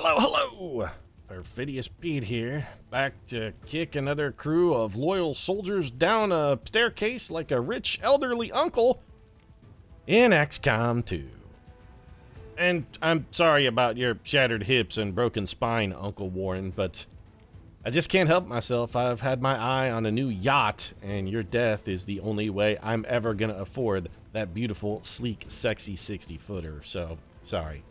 Hello, hello! Perfidious Pete here, back to kick another crew of loyal soldiers down a staircase like a rich elderly uncle in XCOM 2. And I'm sorry about your shattered hips and broken spine, Uncle Warren, but I just can't help myself. I've had my eye on a new yacht, and your death is the only way I'm ever gonna afford that beautiful, sleek, sexy 60-footer, so sorry.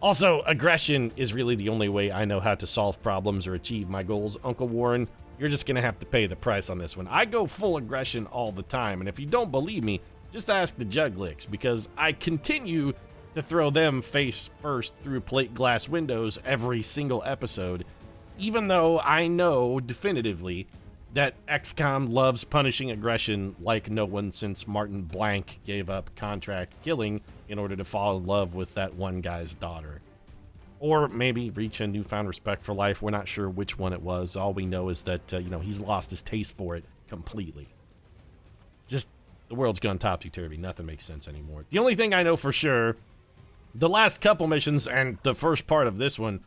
Also, aggression is really the only way I know how to solve problems or achieve my goals, Uncle Warren. You're just gonna have to pay the price on this one. I go full aggression all the time, and if you don't believe me, just ask the Juglicks, because I continue to throw them face first through plate glass windows every single episode, even though I know definitively that XCOM loves punishing aggression like no one since Martin Blank gave up contract killing in order to fall in love with that one guy's daughter. Or maybe reach a newfound respect for life. We're not sure which one it was. All we know is that, he's lost his taste for it completely. Just, the world's gone topsy-turvy. Nothing makes sense anymore. The only thing I know for sure, the last couple missions and the first part of this one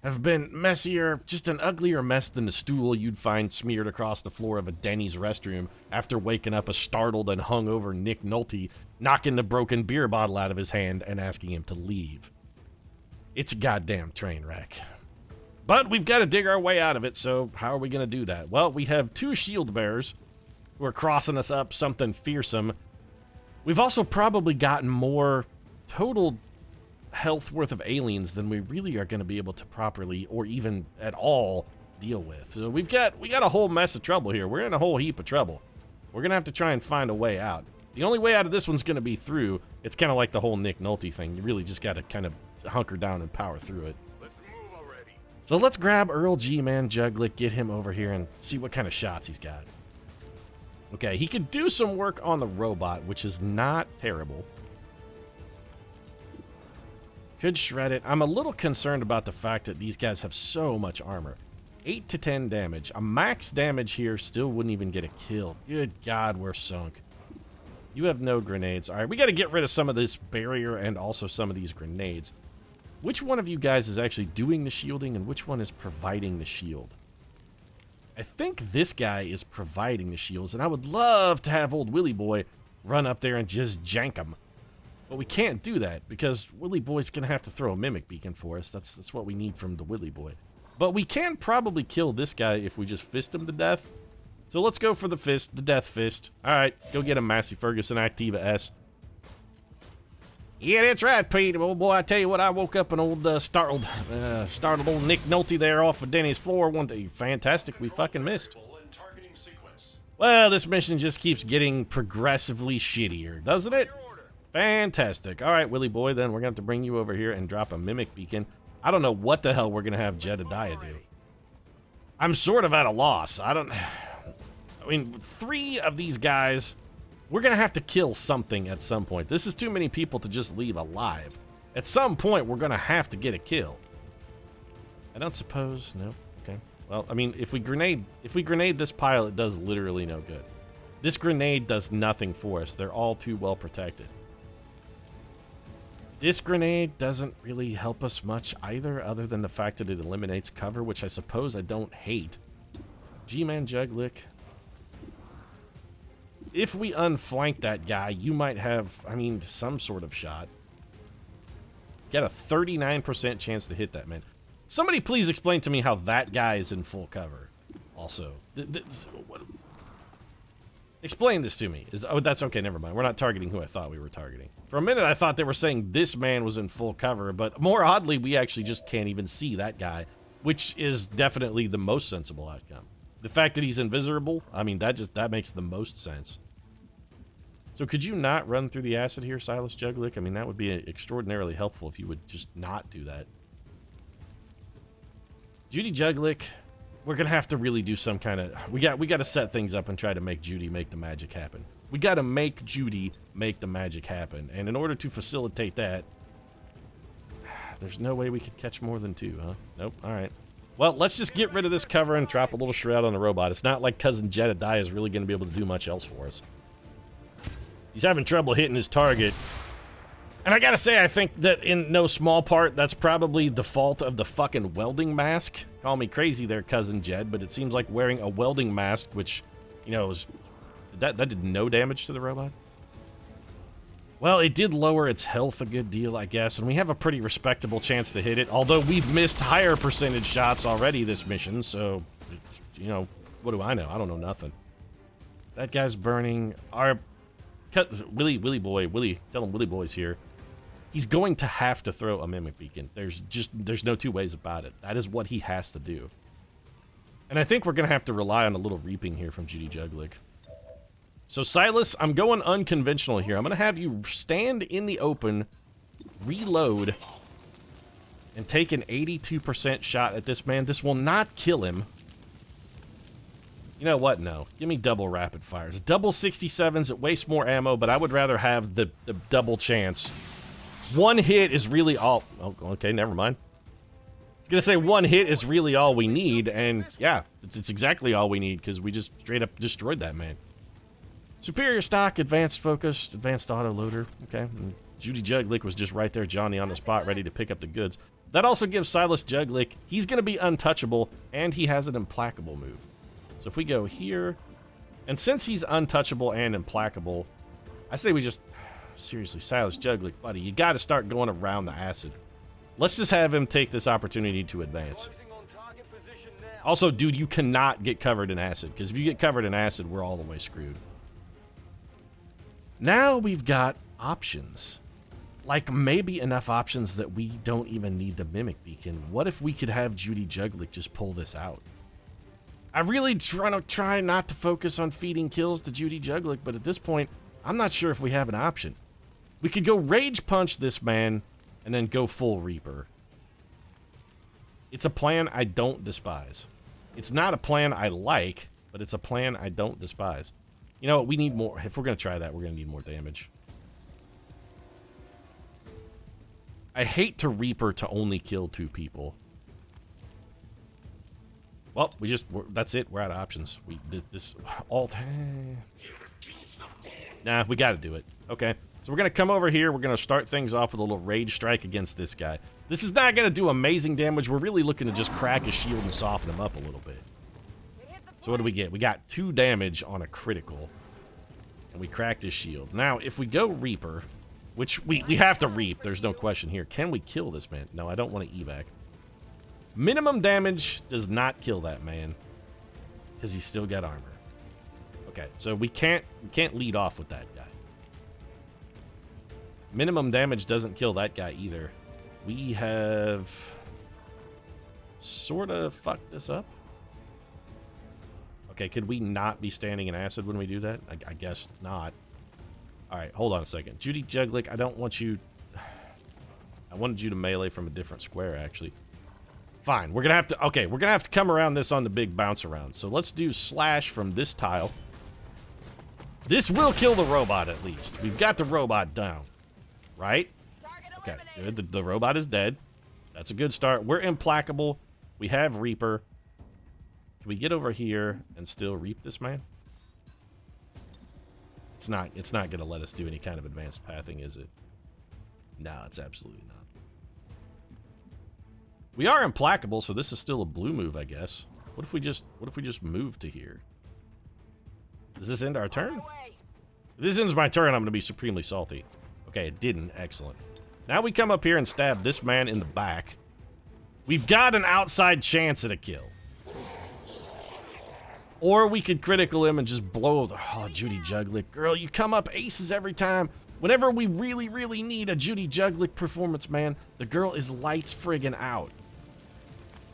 have been messier, just an uglier mess than the stool you'd find smeared across the floor of a Denny's restroom after waking up a startled and hungover Nick Nolte, knocking the broken beer bottle out of his hand and asking him to leave. It's a goddamn train wreck. But we've got to dig our way out of it, so how are we going to do that? Well, we have two shield bearers who are crossing us up something fearsome. We've also probably gotten more total health worth of aliens than we really are going to be able to properly or even at all deal with. So we got a whole mess of trouble here. We're in a whole heap of trouble. We're going to have to try and find a way out. The only way out of this one's going to be through. It's kind of like the whole Nick Nolte thing. You really just got to kind of hunker down and power through it. Let's move already. So let's grab Earl G-Man Juglick, get him over here and see what kind of shots he's got. Okay, he could do some work on the robot, which is not terrible. Could shred it. I'm a little concerned about the fact that these guys have so much armor. 8 to 10 damage. A max damage here still wouldn't even get a kill. Good God, we're sunk. You have no grenades. All right, we got to get rid of some of this barrier and also some of these grenades. Which one of you guys is actually doing the shielding and which one is providing the shield? I think this guy is providing the shields, and I would love to have old Willy Boy run up there and just jank him. But we can't do that because Willy Boy's going to have to throw a mimic beacon for us. That's what we need from the Willy Boy. But we can probably kill this guy if we just fist him to death. So let's go for the fist, the death fist. All right, go get him, Massey Ferguson, Activa S. Yeah, that's right, Pete. Oh boy, I tell you what, I woke up an old startled old Nick Nolte there off of Denny's floor one day. Fantastic, we fucking missed. Well, this mission just keeps getting progressively shittier, doesn't it? Fantastic. All right, Willy Boy, then we're going to have to bring you over here and drop a mimic beacon. I don't know what the hell we're going to have Jedediah do. I'm sort of at a loss. I mean, 3 of these guys, we're going to have to kill something at some point. This is too many people to just leave alive. At some point, we're going to have to get a kill. I don't suppose. No. Okay. Well, I mean, if we grenade this pile, it does literally no good. This grenade does nothing for us. They're all too well protected. This grenade doesn't really help us much either, other than the fact that it eliminates cover, which I suppose I don't hate. G-Man Juglick. If we unflank that guy, you might have, I mean, some sort of shot. Got a 39% chance to hit that, man. Somebody please explain to me how that guy is in full cover. Also, explain this to me. Oh, that's okay, never mind. We're not targeting who I thought we were targeting. For a minute, I thought they were saying this man was in full cover, but more oddly, we actually just can't even see that guy, which is definitely the most sensible outcome. The fact that he's invisible, I mean, that makes the most sense. So could you not run through the acid here, Silas Juglick? I mean, that would be extraordinarily helpful if you would just not do that. Judy Juglick, we're gonna have to really do some kind of... We got to set things up and try to make Judy make the magic happen. We got to make Judy make the magic happen. And in order to facilitate that, there's no way we could catch more than 2, huh? Nope. All right. Well, let's just get rid of this cover and drop a little shroud on the robot. It's not like Cousin Jedediah is really going to be able to do much else for us. He's having trouble hitting his target. And I gotta say, I think that in no small part, that's probably the fault of the fucking welding mask. Call me crazy there, Cousin Jed, but it seems like wearing a welding mask, which, you know, that did no damage to the robot. Well, it did lower its health a good deal, I guess, and we have a pretty respectable chance to hit it, although we've missed higher percentage shots already this mission, so, you know, what do I know? I don't know nothing. That guy's burning. Willy Boy, tell him Willy Boy's here. He's going to have to throw a mimic beacon. There's no two ways about it. That is what he has to do. And I think we're going to have to rely on a little reaping here from Judy Juglick. So, Silas, I'm going unconventional here. I'm going to have you stand in the open, reload, and take an 82% shot at this man. This will not kill him. You know what? No. Give me double rapid fires. Double 67s, it wastes more ammo, but I would rather have the double chance. One hit is really all... Oh, okay, never mind. I was going to say one hit is really all we need, and yeah, it's exactly all we need, because we just straight up destroyed that man. Superior stock, advanced focused, advanced auto loader. Okay, and Judy Juglick was just right there, Johnny on the spot, ready to pick up the goods. That also gives Silas Juglick, he's going to be untouchable, and he has an implacable move. So if we go here, and since he's untouchable and implacable, I say we just... Seriously, Silas Juglick, buddy, you got to start going around the acid. Let's just have him take this opportunity to advance. Also, dude, you cannot get covered in acid, because if you get covered in acid, we're all the way screwed. Now we've got options. Like, maybe enough options that we don't even need the Mimic Beacon. What if we could have Judy Juglick just pull this out? I really try not to focus on feeding kills to Judy Juglick, but at this point, I'm not sure if we have an option. We could go Rage Punch this man, and then go full Reaper. It's a plan I don't despise. It's not a plan I like, but it's a plan I don't despise. You know what, we need more. If we're going to try that, we're going to need more damage. I hate to Reaper to only kill 2 people. Well, that's it. We're out of options. We did this all time. Nah, we got to do it. Okay. So we're going to come over here. We're going to start things off with a little Rage Strike against this guy. This is not going to do amazing damage. We're really looking to just crack his shield and soften him up a little bit. So what do we get? We got 2 damage on a critical. And we cracked his shield. Now, if we go Reaper, which we have to Reap, there's no question here. Can we kill this man? No, I don't want to evac. Minimum damage does not kill that man. Because he's still got armor. Okay, so we can't lead off with that guy. Minimum damage doesn't kill that guy either. We have sort of fucked this up. Okay, could we not be standing in acid when we do that? I guess not. Alright, hold on a second. Judy Juglick, I don't want you... I wanted you to melee from a different square, actually. Fine, we're gonna have to... Okay, we're gonna have to come around this on the big bounce around. So let's do slash from this tile. This will kill the robot, at least. We've got the robot down. Right? Okay, good. The robot is dead. That's a good start. We're implacable. We have Reaper. Can we get over here and still Reap this man? It's not going to let us do any kind of advanced pathing, is it? No, it's absolutely not. We are implacable, so this is still a blue move, I guess. What if we just move to here? Does this end our turn? If this ends my turn, I'm going to be supremely salty. Okay, it didn't. Excellent. Now we come up here and stab this man in the back. We've got an outside chance at a kill. Or we could critical him and just blow... Oh, Judy Juglick. Girl, you come up aces every time. Whenever we really, really need a Judy Juglick performance, man, the girl is lights friggin' out.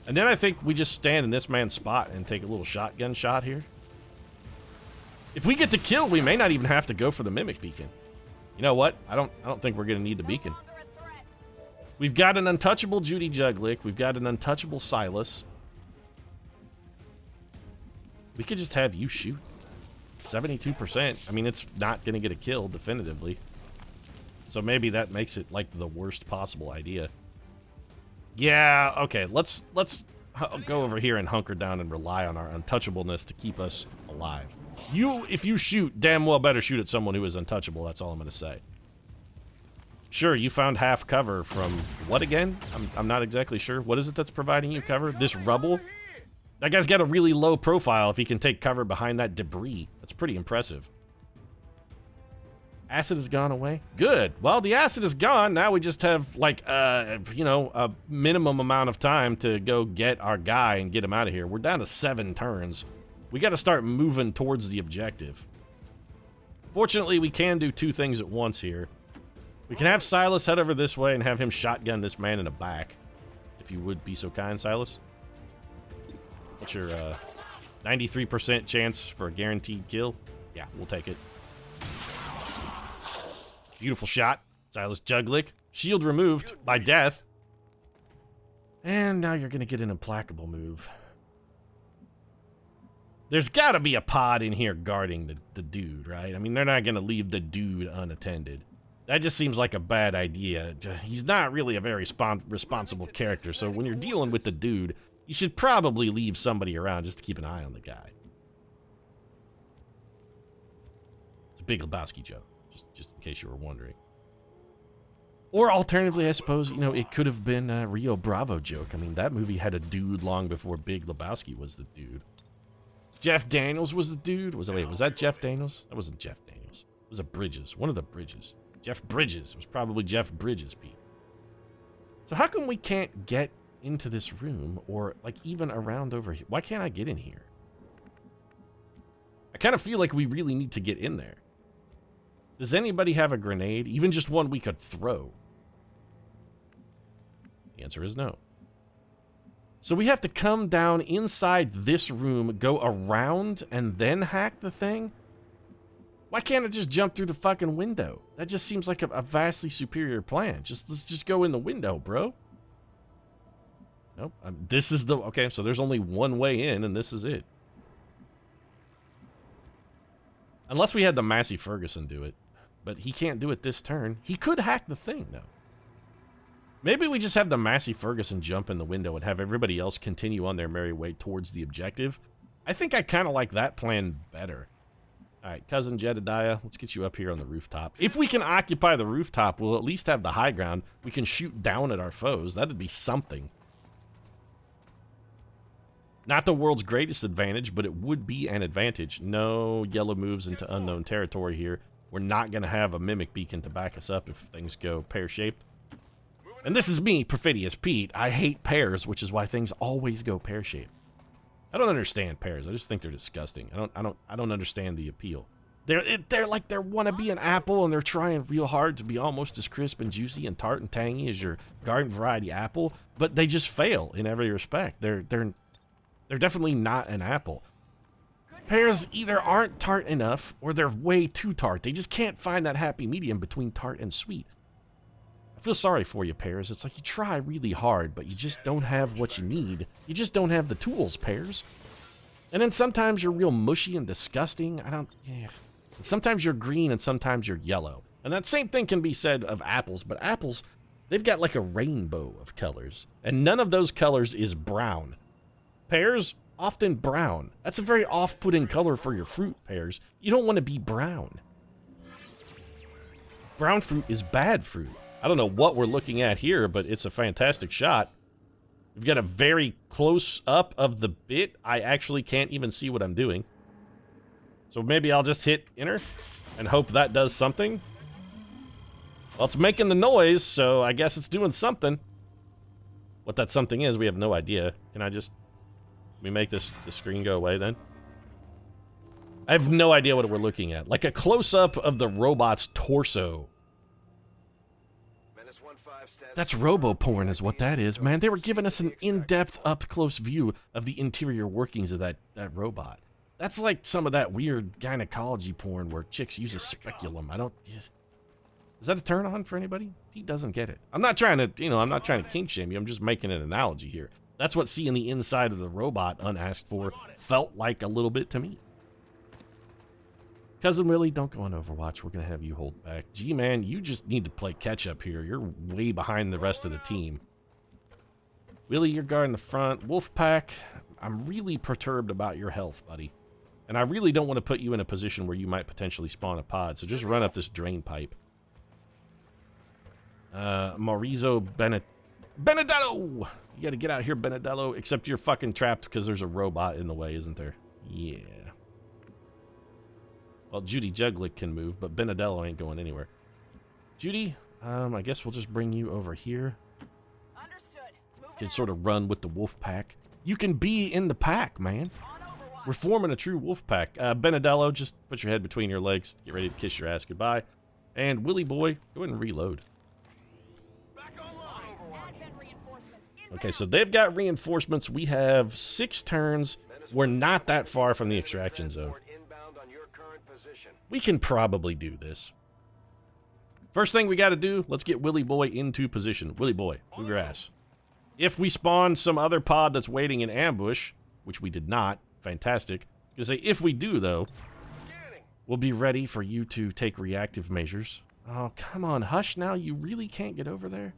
And then I think we just stand in this man's spot and take a little shotgun shot here. If we get the kill, we may not even have to go for the Mimic Beacon. You know what? I don't think we're going to need the beacon. We've got an untouchable Judy Juglick. We've got an untouchable Silas. We could just have you shoot. 72%. I mean, it's not going to get a kill, definitively. So maybe that makes it, like, the worst possible idea. Yeah, okay. Let's go over here and hunker down and rely on our untouchableness to keep us alive. If you shoot, damn well better shoot at someone who is untouchable. That's all I'm going to say. Sure, you found half cover from what again? I'm not exactly sure. What is it that's providing you cover? This rubble? That guy's got a really low profile if he can take cover behind that debris. That's pretty impressive. Acid has gone away? Good. Well, the acid is gone. Now we just have, like, you know, a minimum amount of time to go get our guy and get him out of here. We're down to 7 turns. We got to start moving towards the objective. Fortunately, we can do 2 things at once here. We can have Silas head over this way and have him shotgun this man in the back. If you would be so kind, Silas. What's your 93% chance for a guaranteed kill? Yeah, we'll take it. Beautiful shot. Silas Juglick. Shield removed by death. And now you're going to get an implacable move. There's got to be a pod in here guarding the dude, right? I mean, they're not going to leave the dude unattended. That just seems like a bad idea. He's not really a very responsible character, so when you're dealing with the dude, you should probably leave somebody around just to keep an eye on the guy. It's a Big Lebowski joke, just in case you were wondering. Or alternatively, I suppose, you know, it could have been a Rio Bravo joke. I mean, that movie had a dude long before Big Lebowski was the dude. Jeff Daniels was the dude? Was that Jeff Daniels? That wasn't Jeff Daniels. It was a Bridges. One of the Bridges. Jeff Bridges. It was probably Jeff Bridges, Pete. So how come we can't get into this room or, like, even around over here? Why can't I get in here? I kind of feel like we really need to get in there. Does anybody have a grenade? Even just one we could throw? The answer is no. So we have to come down inside this room, go around, and then hack the thing? Why can't I just jump through the fucking window? That just seems like a vastly superior plan. Let's just go in the window, bro. Nope. This is the... Okay, so there's only one way in, and this is it. Unless we had the Massey Ferguson do it. But he can't do it this turn. He could hack the thing, though. Maybe we just have the Massey Ferguson jump in the window and have everybody else continue on their merry way towards the objective. I think I kind of like that plan better. All right, Cousin Jedediah, let's get you up here on the rooftop. If we can occupy the rooftop, we'll at least have the high ground. We can shoot down at our foes. That'd be something. Not the world's greatest advantage, but it would be an advantage. No yellow moves into unknown territory here. We're not going to have a mimic beacon to back us up if things go pear-shaped. And this is me, Perfidious Pete. I hate pears, which is why things always go pear-shaped. I don't understand pears. I just think they're disgusting. I don't understand the appeal. They're like they want to be an apple, and they're trying real hard to be almost as crisp and juicy and tart and tangy as your garden variety apple, but they just fail in every respect. They're definitely not an apple. Pears either aren't tart enough or they're way too tart. They just can't find that happy medium between tart and sweet. I feel sorry for you, pears. It's like you try really hard, but you just don't have what you need. You just don't have the tools, pears. And then sometimes you're real mushy and disgusting. And sometimes you're green and sometimes you're yellow. And that same thing can be said of apples, but apples, they've got like a rainbow of colors. And none of those colors is brown. Pears, often brown. That's a very off-putting color for your fruit, pears. You don't want to be brown. Brown fruit is bad fruit. I don't know what we're looking at here, but it's a fantastic shot. We've got a very close up of the bit. I actually can't even see what I'm doing. So maybe I'll just hit enter and hope that does something. Well, it's making the noise, so I guess it's doing something. What that something is, we have no idea. Can I just... Let me make the screen go away then? I have no idea what we're looking at. Like a close-up of the robot's torso. That's robo-porn is what that is, man. They were giving us an in-depth, up-close view of the interior workings of that robot. That's like some of that weird gynecology porn where chicks use a speculum. Is that a turn-on for anybody? He doesn't get it. I'm not trying to, I'm not trying to kink-shame you. I'm just making an analogy here. That's what seeing the inside of the robot, unasked for, felt like a little bit to me. Cousin Willie, don't go on Overwatch. We're going to have you hold back. G-Man, you just need to play catch-up here. You're way behind the rest of the team. Willie, you're guarding the front. Wolfpack, I'm really perturbed about your health, buddy. And I really don't want to put you in a position where you might potentially spawn a pod, so just run up this drain pipe. Maurizo Benedetto! You gotta get out here, Benedetto, except you're fucking trapped because there's a robot in the way, isn't there? Yeah. Well, Judy Juglick can move, but Benedetto ain't going anywhere. Judy, I guess we'll just bring you over here. Understood. You can sort of run with the wolf pack. You can be in the pack, man. We're forming a true wolf pack. Benedetto, just put your head between your legs. Get ready to kiss your ass goodbye. And Willy Boy, go ahead and reload. Okay, so they've got reinforcements. We have 6 turns. We're not that far from the extraction zone. We can probably do this. First thing we got to do, let's get Willy Boy into position. Willy Boy, move your ass. If we spawn some other pod that's waiting in ambush, which we did not, fantastic. Because if we do, though, we'll be ready for you to take reactive measures. Oh, come on, hush now. You really can't get over there?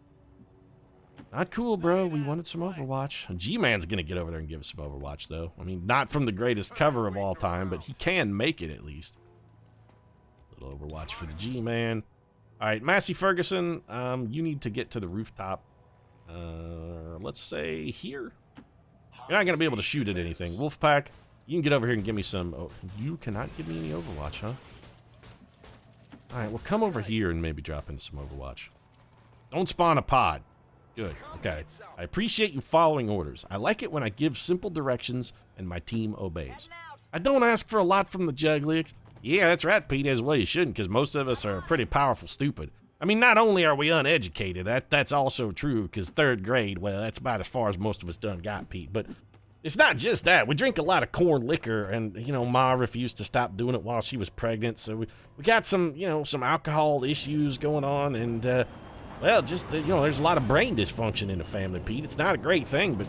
Not cool, bro. We wanted some Overwatch. G-Man's gonna get over there and give us some Overwatch, though. I mean, not from the greatest cover of all time, but he can make it, at least. Little Overwatch for the G-Man. Alright, Massey Ferguson, you need to get to the rooftop. Let's say here? You're not gonna be able to shoot at anything. Wolfpack, you can get over here and give me some... Oh, you cannot give me any Overwatch, huh? Alright, well, come over here and maybe drop into some Overwatch. Don't spawn a pod. Good. Okay. I appreciate you following orders. I like it when I give simple directions and my team obeys. I don't ask for a lot from the Juglics. Yeah, that's right, Pete, as well you shouldn't, because most of us are pretty powerful stupid. I mean, not only are we uneducated, that's also true, because 3rd grade, well, that's about as far as most of us done got, Pete, but it's not just that. We drink a lot of corn liquor, and, you know, Ma refused to stop doing it while she was pregnant, so we got some, you know, some alcohol issues going on, and, well, just, you know, there's a lot of brain dysfunction in the family, Pete. It's not a great thing, but,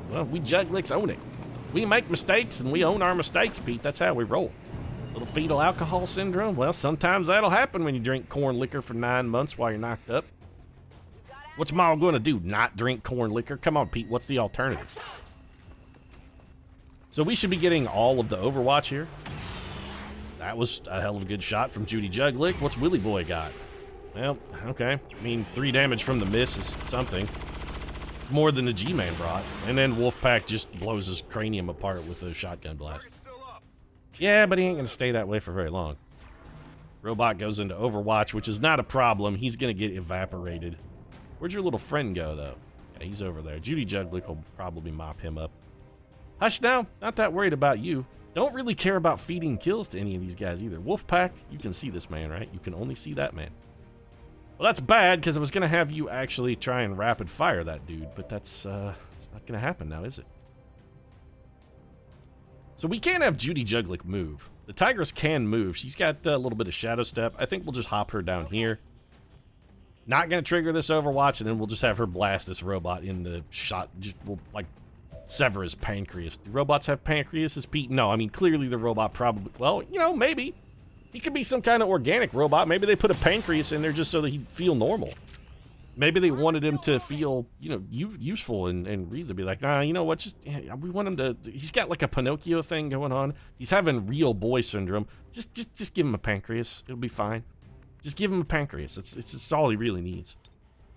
well, we Juglics own it. We make mistakes, and we own our mistakes, Pete. That's how we roll. Little fetal alcohol syndrome? Well, sometimes that'll happen when you drink corn liquor for 9 months while you're knocked up. What's Ma gonna do, not drink corn liquor? Come on, Pete, what's the alternative? So we should be getting all of the Overwatch here. That was a hell of a good shot from Judy Juglick. What's Willy Boy got? Well, okay. I mean, 3 damage from the miss is something. More than the G-Man brought. And then Wolfpack just blows his cranium apart with a shotgun blast. Yeah, but he ain't gonna stay that way for very long. Robot goes into Overwatch, which is not a problem. He's gonna get evaporated. Where'd your little friend go, though? Yeah, he's over there. Judy Juglick will probably mop him up. Hush now. Not that worried about you. Don't really care about feeding kills to any of these guys either. Wolfpack, you can see this man, right? You can only see that man. Well, that's bad, because I was going to have you actually try and rapid fire that dude, but that's it's not going to happen now, is it? So we can't have Judy Juglick move. The Tigress can move. She's got a little bit of Shadow Step. I think we'll just hop her down here. Not going to trigger this Overwatch, and then we'll just have her blast this robot in the shot. Just, we'll, like, sever his pancreas. Do robots have pancreases, Pete? No, I mean, clearly the robot probably... Well, you know, maybe. He could be some kind of organic robot. Maybe they put a pancreas in there just so that he'd feel normal. Maybe they wanted him to feel, you know, useful and really be like, nah, you know what, just, we want him to, he's got like a Pinocchio thing going on. He's having real boy syndrome. Just give him a pancreas. It'll be fine. Just give him a pancreas. It's all he really needs.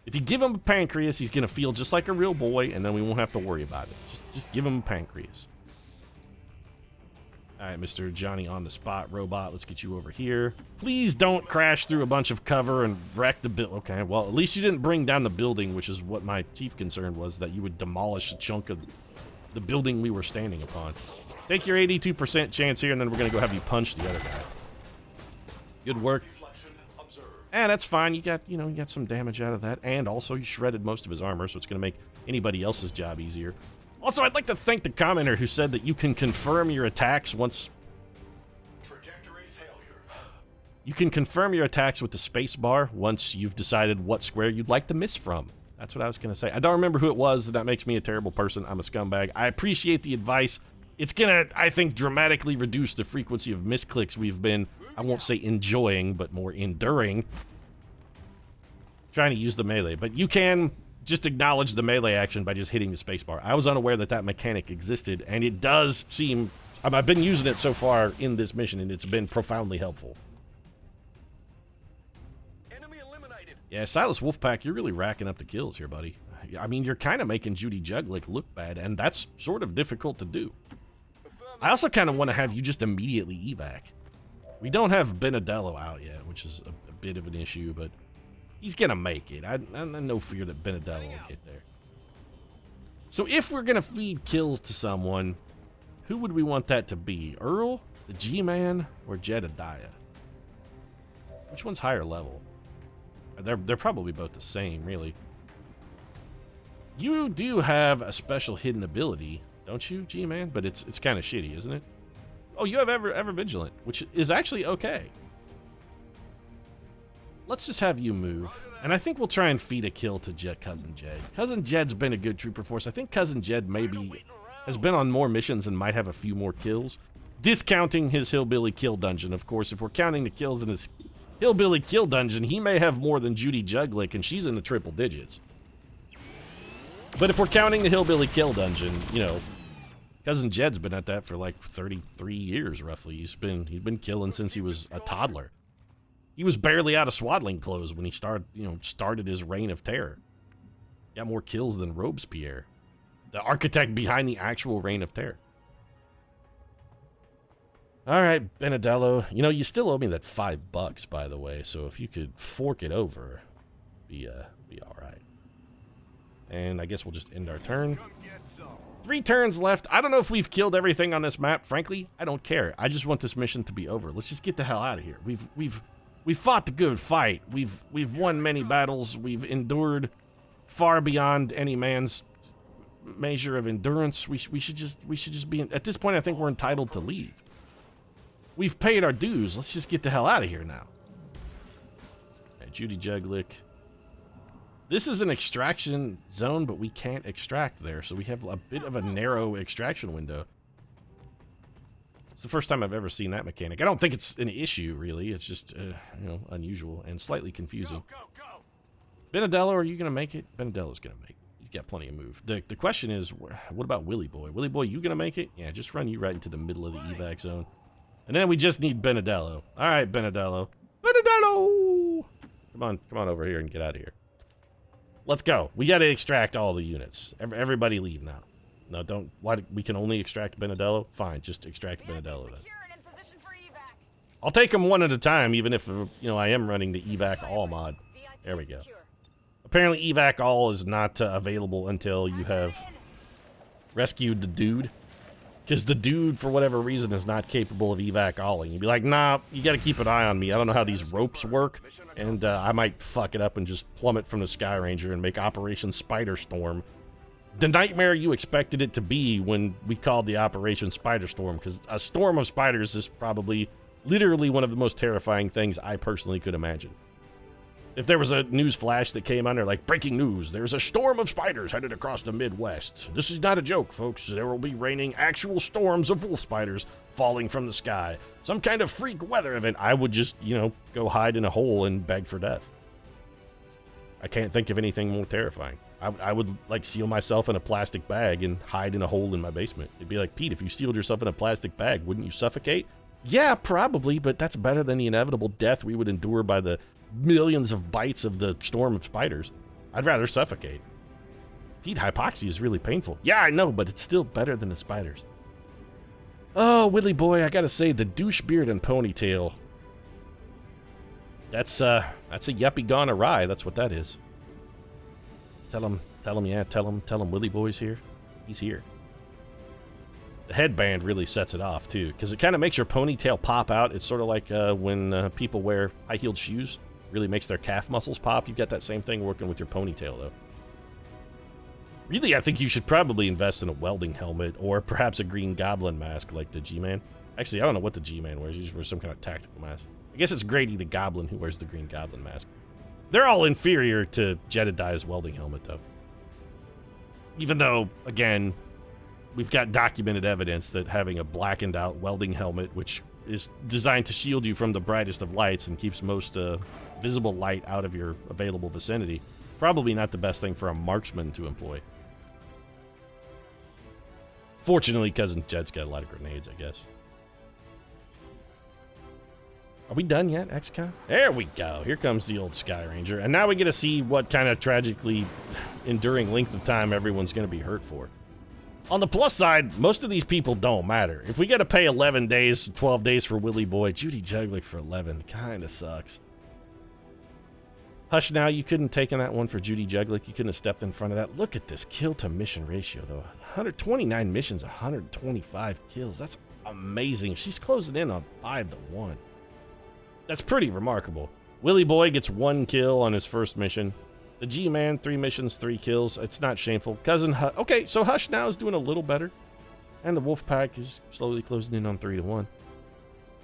If you give him a pancreas, he's going to feel just like a real boy, and then we won't have to worry about it. Just give him a pancreas. All right, Mr. Johnny on the spot robot, let's get you over here. Please don't crash through a bunch of cover and wreck the build. Okay, well, at least you didn't bring down the building, which is what my chief concern was, that you would demolish a chunk of the building we were standing upon. Take your 82% chance here, and then we're going to go have you punch the other guy. Good work. And that's fine. You got, you know, you got some damage out of that, and also you shredded most of his armor, so it's going to make anybody else's job easier. Also, I'd like to thank the commenter who said that you can confirm your attacks once... Trajectory failure. You can confirm your attacks with the space bar once you've decided what square you'd like to miss from. That's what I was going to say. I don't remember who it was. That makes me a terrible person. I'm a scumbag. I appreciate the advice. It's going to, I think, dramatically reduce the frequency of misclicks we've been, I won't say enjoying, but more enduring. Trying to use the melee. But you can... just acknowledge the melee action by just hitting the spacebar. I was unaware that that mechanic existed, and it does seem... I've been using it so far in this mission, and it's been profoundly helpful. Enemy eliminated. Yeah, Silas Wolfpack, you're really racking up the kills here, buddy. I mean, you're kind of making Judy Juglick look bad, and that's sort of difficult to do. I also kind of want to have you just immediately evac. We don't have Benedello out yet, which is a bit of an issue, but he's going to make it. I no fear that Benedello will get there. So if we're going to feed kills to someone, who would we want that to be? Earl, the G-Man, or Jedediah? Which one's higher level? They're probably both the same, really. You do have a special hidden ability, don't you, G-Man? But it's kind of shitty, isn't it? Oh, you have ever vigilant, which is actually okay. Let's just have you move, and I think we'll try and feed a kill to Cousin Jed. Cousin Jed's been a good trooper force. I think Cousin Jed maybe has been on more missions and might have a few more kills. Discounting his Hillbilly kill dungeon, of course. If we're counting the kills in his Hillbilly kill dungeon, he may have more than Judy Juglick, and she's in the triple digits. But if we're counting the Hillbilly kill dungeon, you know, Cousin Jed's been at that for like 33 years, roughly. He's been killing since he was a toddler. He was barely out of swaddling clothes when he started his reign of terror. Got more kills than Robespierre, the architect behind the actual reign of terror. All right, Benedello. You know, you still owe me that $5, by the way. So if you could fork it over, be all right. And I guess we'll just end our turn. 3 turns left. I don't know if we've killed everything on this map. Frankly, I don't care. I just want this mission to be over. Let's just get the hell out of here. We've fought the good fight. We've won many battles. We've endured far beyond any man's measure of endurance. We should just be at this point. I think we're entitled to leave. We've paid our dues. Let's just get the hell out of here now. Okay, Judy Juglick. This is an extraction zone, but we can't extract there, so we have a bit of a narrow extraction window. It's the first time I've ever seen that mechanic. I don't think it's an issue, really. It's just, unusual and slightly confusing. Benedello, are you going to make it? Benedello's going to make it. He's got plenty of move. The question is, what about Willy Boy? Willy Boy, you going to make it? Yeah, just run you right into the middle of the evac zone. And then we just need Benedello. All right, Benedello. Benedello! Come on over here and get out of here. Let's go. We got to extract all the units. Everybody leave now. No, don't. Why? We can only extract Benedello? Fine, just extract Benedello then. I'll take them one at a time, even if, I am running the evac all mod. There we go. Apparently evac all is not available until you have rescued the dude. Because the dude, for whatever reason, is not capable of evac-alling. You'd be like, nah, you gotta keep an eye on me. I don't know how these ropes work, and I might fuck it up and just plummet from the Sky Ranger and make Operation Spider Storm the nightmare you expected it to be when we called the Operation Spider Storm, because a storm of spiders is probably literally one of the most terrifying things I personally could imagine. If there was a news flash that came on there like, breaking news, there's a storm of spiders headed across the Midwest. This is not a joke, folks. There will be raining actual storms of wolf spiders falling from the sky. Some kind of freak weather event. I would just, go hide in a hole and beg for death. I can't think of anything more terrifying. I would, seal myself in a plastic bag and hide in a hole in my basement. It'd be like, Pete, if you sealed yourself in a plastic bag, wouldn't you suffocate? Yeah, probably, but that's better than the inevitable death we would endure by the millions of bites of the storm of spiders. I'd rather suffocate. Pete, hypoxia is really painful. Yeah, I know, but it's still better than the spiders. Oh, Willy Boy, I gotta say, the douche beard and ponytail. That's a yuppie gone awry. That's what that is. Tell him, Willy Boy's here. He's here. The headband really sets it off, too, because it kind of makes your ponytail pop out. It's sort of like when people wear high-heeled shoes. Really makes their calf muscles pop. You've got that same thing working with your ponytail, though. Really, I think you should probably invest in a welding helmet or perhaps a Green Goblin mask like the G-Man. Actually, I don't know what the G-Man wears. He just wears some kind of tactical mask. I guess it's Grady the Goblin who wears the Green Goblin mask. They're all inferior to Jedediah's welding helmet, though. Even though, again, we've got documented evidence that having a blackened out welding helmet, which is designed to shield you from the brightest of lights and keeps most visible light out of your available vicinity, probably not the best thing for a marksman to employ. Fortunately, Cousin Jed's got a lot of grenades, I guess. Are we done yet, XCOM? There we go. Here comes the old Sky Ranger. And now we get to see what kind of tragically enduring length of time everyone's going to be hurt for. On the plus side, most of these people don't matter. If we got to pay 11 days, 12 days for Willy Boy, Judy Juglick for 11 kind of sucks. Hush now, you couldn't have taken that one for Judy Juglick. You couldn't have stepped in front of that. Look at this kill to mission ratio, though. 129 missions, 125 kills. That's amazing. She's closing in on 5-1. That's pretty remarkable. Willy Boy gets 1 kill on his first mission. The G-Man, 3 missions, 3 kills. It's not shameful. Cousin Hush. Okay, so Hush now is doing a little better. And the Wolfpack is slowly closing in on 3-1.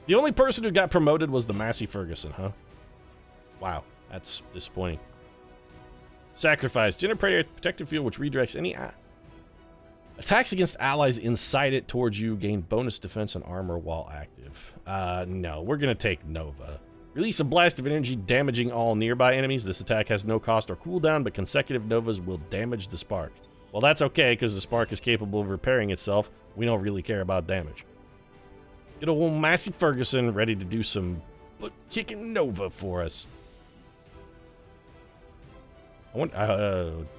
The only person who got promoted was the Massey Ferguson, huh? Wow, that's disappointing. Sacrifice. Generate protective field which redirects any attacks against allies inside it towards you. Gain bonus defense and armor while active. No, we're going to take Nova. Release a blast of energy damaging all nearby enemies. This attack has no cost or cooldown, but consecutive Novas will damage the spark. Well, that's okay, because the spark is capable of repairing itself. We don't really care about damage. Good old Massey Ferguson ready to do some butt-kicking Nova for us. I want,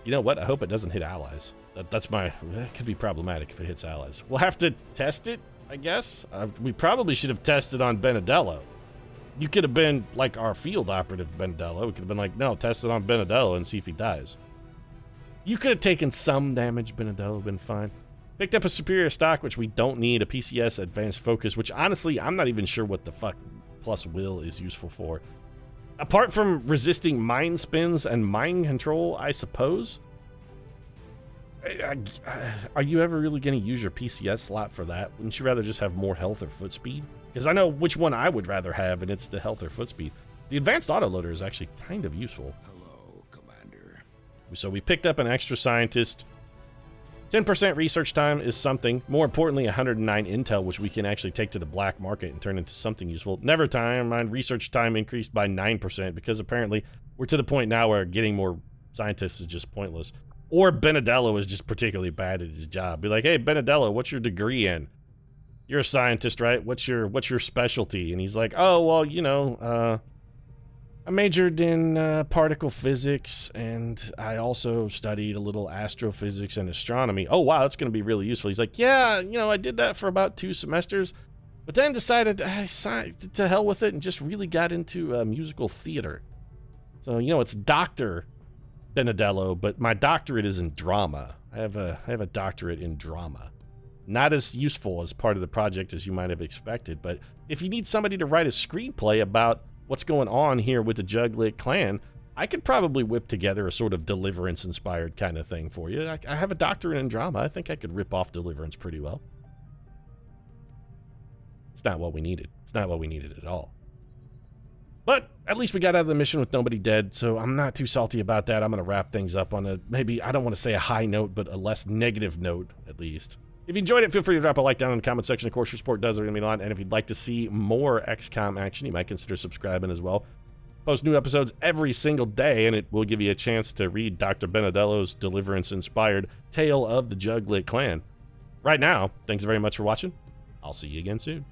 you know what? I hope it doesn't hit allies. That could be problematic if it hits allies. We'll have to test it, I guess. We probably should have tested on Benedello. You could have been like our field operative, Benedello. We could have been like, no, test it on Benedello and see if he dies. You could have taken some damage, Benedello, been fine. Picked up a superior stock, which we don't need. A PCS advanced focus, which honestly, I'm not even sure what the fuck plus will is useful for. Apart from resisting mind spins and mind control, I suppose. Are you ever really going to use your PCS slot for that? Wouldn't you rather just have more health or foot speed? Because I know which one I would rather have, and it's the health or foot speed. The advanced autoloader is actually kind of useful. Hello, Commander. So we picked up an extra scientist. 10% research time is something. More importantly, 109 intel, which we can actually take to the black market and turn into something useful. Never mind, research time increased by 9% because apparently we're to the point now where getting more scientists is just pointless. Or Benedello is just particularly bad at his job. Be like, hey, Benedello, what's your degree in? You're a scientist, right? What's your specialty? And he's like, oh, well, you know, I majored in particle physics, and I also studied a little astrophysics and astronomy. Oh, wow, that's going to be really useful. He's like, yeah, you know, I did that for about 2 semesters, but then decided to hell with it and just really got into musical theater. So, you know, it's Dr. Benedello, but my doctorate is in drama. I have a doctorate in drama. Not as useful as part of the project as you might have expected, but if you need somebody to write a screenplay about what's going on here with the Juglick clan, I could probably whip together a sort of Deliverance-inspired kind of thing for you. I have a doctorate in drama. I think I could rip off Deliverance pretty well. It's not what we needed. It's not what we needed at all. But at least we got out of the mission with nobody dead, so I'm not too salty about that. I'm going to wrap things up on a, maybe, I don't want to say a high note, but a less negative note, at least. If you enjoyed it, feel free to drop a like down in the comment section. Of course, your support does really mean a lot. And if you'd like to see more XCOM action, you might consider subscribing as well. Post new episodes every single day, and it will give you a chance to read Dr. Benedello's Deliverance-inspired Tale of the Juglick Clan. Right now, thanks very much for watching. I'll see you again soon.